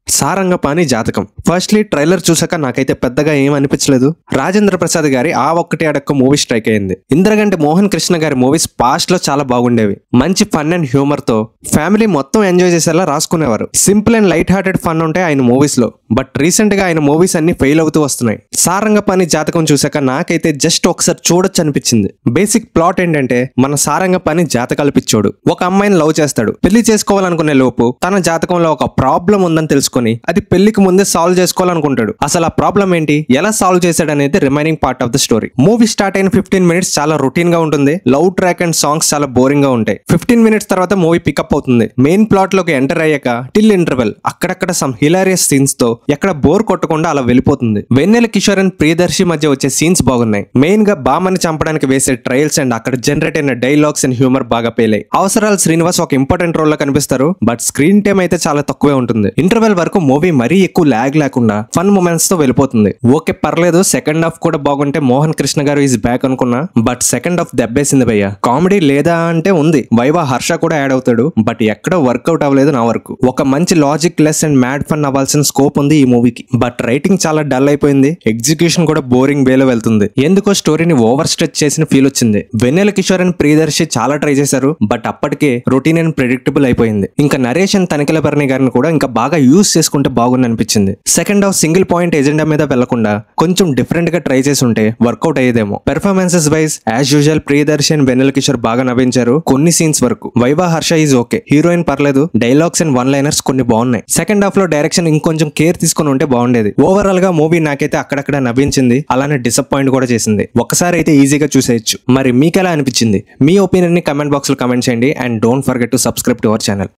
సారంగపాణి జాతకం. Firstly trailer చూసాక నాకైతే పెద్దగా ఏం అనిపించలేదు. రాజేంద్ర ప్రసాద్ గారి ఆ ఒక్కటి అడక్క మూవీ స్ట్రైక్ అయింది. ఇంద్రగంటి మోహన్ కృష్ణ గారి మూవీస్ పాస్ట్ లో చాలా బాగుండేవి. మంచి ఫన్ అండ్ హ్యూమర్ తో ఫ్యామిలీ మొత్తం ఎంజాయ్ చేసేలా రాసుకునేవారు. Simple and light hearted fun ఉంటాయి ఆయన మూవీస్ లో. బట్ రీసెంట్ గా ఆయన మూవీస్ అన్ని ఫెయిల్ అవుతూ వస్తున్నాయి. సారంగపాణి జాతకం చూసాక నాకైతే జస్ట్ ఒకసారి చూడొచ్చు అనిపించింది. బేసిక్ ప్లాట్ ఏంటంటే, మన సారంగపాణి జాతకాలు పిచ్చోడు ఒక అమ్మాయిని లవ్ చేస్తాడు. పెళ్లి చేసుకోవాలనుకునే లోపు తన జాతకంలో ఒక ప్రాబ్లం ఉందని తెలుసుకుని అది పెళ్లికి ముందే సాల్వ్ చేసుకోవాలనుకుంటాడు. అసలు ఆ ప్రాబ్లం ఏంటి, ఎలా సాల్వ్ చేశాడు అనేది remaining part of the story. Movie start అయిన 15 మినిట్స్ చాలా రొటీన్ గా ఉంటుంది. లవ్ ట్రాక్ అండ్ సాంగ్స్ చాలా బోరింగ్ గా ఉంటాయి. 15 మినిట్స్ తర్వాత మూవీ పికప్ అవుతుంది. మెయిన్ ప్లాట్ లోకి ఎంటర్ అయ్యాక టిల్ ఇంటర్వెల్ అక్కడక్కడ సమ్ హిలారియస్ సీన్స్ తో ఎక్కడ బోర్ కొట్టకుండా అలా వెళ్ళిపోతుంది. వెన్నెల కిషోర్ అండ్ ప్రియదర్శి మధ్య వచ్చే సీన్స్ బాగున్నాయి. మెయిన్ గా బామని చంపడానికి వేసే ట్రయల్స్ అండ్ అక్కడ జనరేట్ అయిన డైలాగ్స్ అండ్ హ్యూమర్ బాగా పేలాయి. అవసరాలు శ్రీనివాస్ ఒక ఇంపార్టెంట్ రోల్ లో కనిపిస్తారు. బట్ స్క్రీన్ టైం అయితే చాలా తక్కువే ఉంటుంది. ఇంటర్వెల్ వరకు మూవీ మరీ ఎక్కువ లాగ్ లేకుండా ఫన్ మూమెంట్స్ తో వెళ్ళిపోతుంది. ఓకే పర్లేదు. సెకండ్ హాఫ్ కూడా బాగుంటే మోహన్ కృష్ణ గారు ఈజ్ బ్యాక్ అనుకున్నా. బట్ సెకండ్ హాఫ్ దెబ్బేసింది భయ్య. కామెడీ లేదా అంటే ఉంది. వైవా హర్ష కూడా యాడ్ అవుతాడు. బట్ ఎక్కడో వర్కౌట్ అవ్వలేదు నా వరకు. ఒక మంచి logic less and mad fun అవ్వాల్సిన స్కోప్ ఉంది ఈ మూవీకి. బట్ రైటింగ్ చాలా డల్ అయిపోయింది. ఎగ్జిక్యూషన్ కూడా బోరింగ్ వేలో వెళ్తుంది. ఎందుకో స్టోరీని ఓవర్ స్ట్రెచ్ చేసిన ఫీల్ వచ్చింది. వెన్నెల కిషోర్ అండ్ ప్రియదర్శి చాలా ట్రై చేశారు. బట్ అప్పటికే రొటీన్ అండ్ ప్రెడిక్టబుల్ అయిపోయింది. ఇంకా నరేష్ అండ్ తనిఖీల భరణి గారిని కూడా ఇంకా బాగా యూజ్ చేసుకుంటే బాగుంది అనిపించింది. Second half single point agenda మీద వెళ్లకుండా కొంచెం డిఫరెంట్ గా ట్రై చేసి ఉంటే వర్కౌట్ అయ్యేదేమో. Performances wise as usual Priyadarshi and Vennela Kishore బాగా నవ్వించారు కొన్ని సీన్స్ వరకు. Viva Harsha is okay. Heroine పర్లేదు. డైలాగ్స్ అండ్ వన్ లైనర్స్ కొన్ని బాగున్నాయి. సెకండ్ హాఫ్ లో డైరెక్షన్ ఇంకొంచెం కేర్ తీసుకుని ఉంటే బాగుండేది. ఓవరాల్ గా మూవీ నాకైతే అక్కడక్కడ నవ్వించింది. అలానే డిసప్పాయింట్ కూడా చేసింది. ఒక్కసారి అయితే ఈజీగా చూసేయచ్చు. మరి మీకు ఎలా అనిపించింది? మీ ఒపీనియన్ ని కమెంట్ బాక్స్ లో కమెంట్ చేయండి. And don't forget to subscribe to our channel.